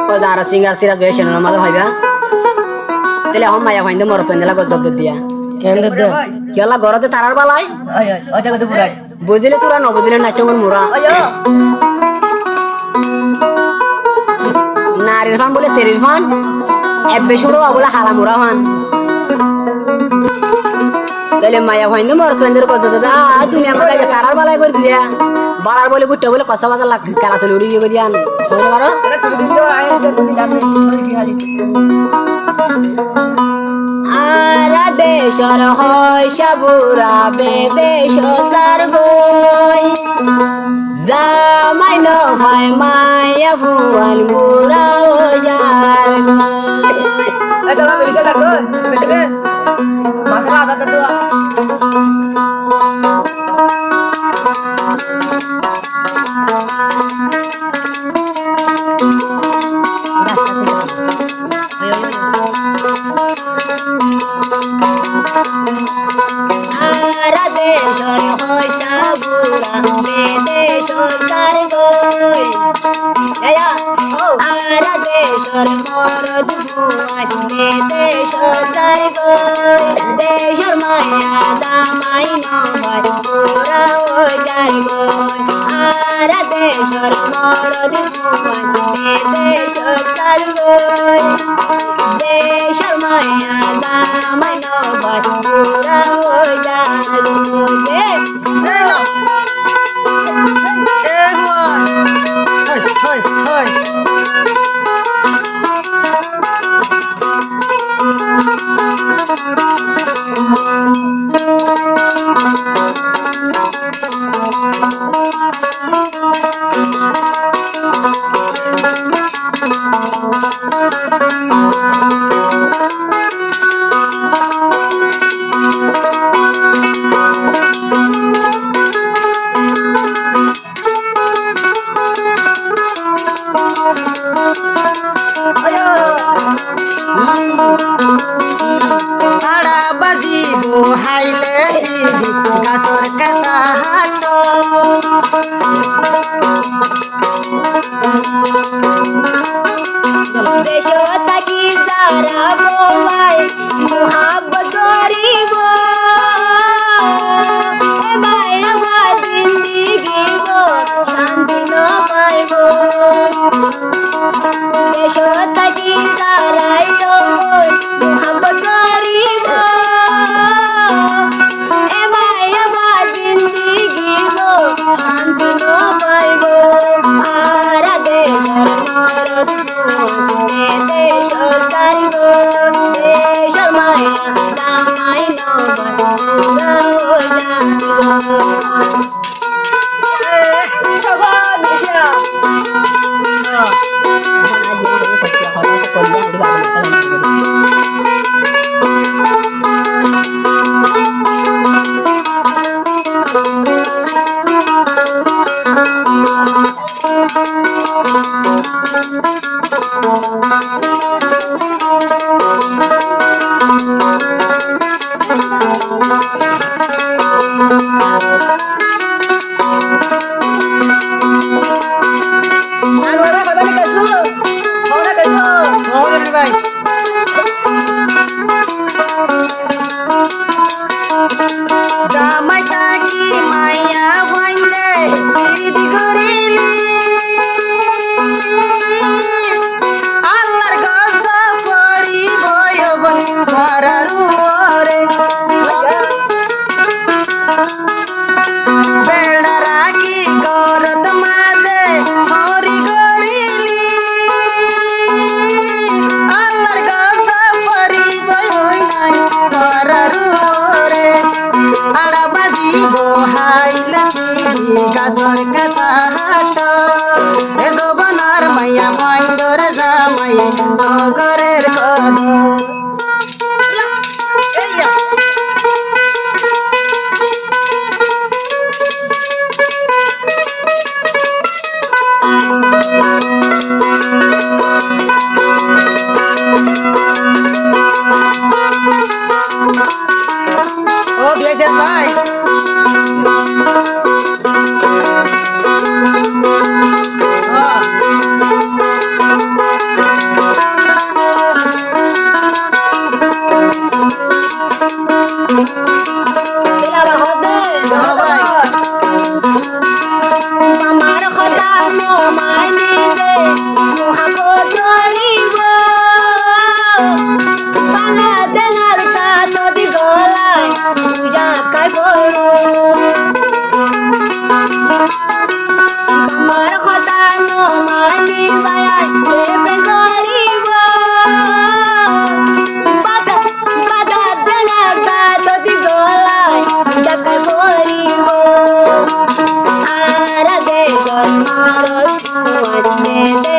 ও যারা সিঙ্গার সিরাজ ভাই শোনো আমাদের ভাইবা তাহলে এখন মায়া ভাইন্দে মরত নিলা গজব দিয়া কেন দে কেলা ঘরতে তারার বালাই ওই ওই ওই জায়গা তো বুড়াই বুঝলে তোরা ন বুঝলে নাট্যমর মোরা ওই নারীর ফান বলে তেরির ফান এব্বে শুরু বলে হালা মোরা ফান তাহলে মায়া ভাইন্দে মরত নিলা গজব দিয়া দুনিয়া মাঝে তারার বালাই করে দিয়া বাড়ার বলে গুট্টা বলে কষা বাজার লাগ কেলা চলে উড়ি গিয়ে দিয়ান বলে পারো এটা তুমি দিও আয় তো দিলাম ওই কি হালি আরা দেশর হয় সাবুরা বেদেশ তার বই জামাই নফাই মায়া ফুয়ান বুড়া ও যার এটা না মিলিছে দেখো বেটে মাসলা আদা তো আরা দেশর হয় সাবুরা বেদেশ তার বই আরা দেশর মরদ ফুয়ান বেদেশ তার বই দেশর মায়া দামাই নয় বুড়া ও যার বই আরা দেশর মরদ ফুয়ান বেদেশ তার বই দেশর মায়া দামাই নয় বুড়া ও যার বই হাইলে গাছর কাছা হাট দেশতা কি যারা বোমাই মোহাব্বত করিব মায়ের মা জিন্দিগি গো শান্তি ন পাইব দেশতা কি যারাই মোহাব্বত করিব মায়ের মা জিন্দিগি গো শান্তি ন পাইব আর দেশর মরদ দেশ তারিব দেশ মায়া দামাই জামাই থাকি মাইয়া ভাইলে দিদি করিলি আল্লাহর গজ করি বয়ব ঘরারুরে বেড়া রাখি গরত মাঝে সরি করিলি আল্লাহর গজ করি বই নাই ঘরারুরে আড়া বাজিব হাইলে গাছর কাছা হাট এ দোবনার মাইয়া বাইন্দর জামাই নগরের কদ ও বিয়েছেন ভাই হ্যাঁ দে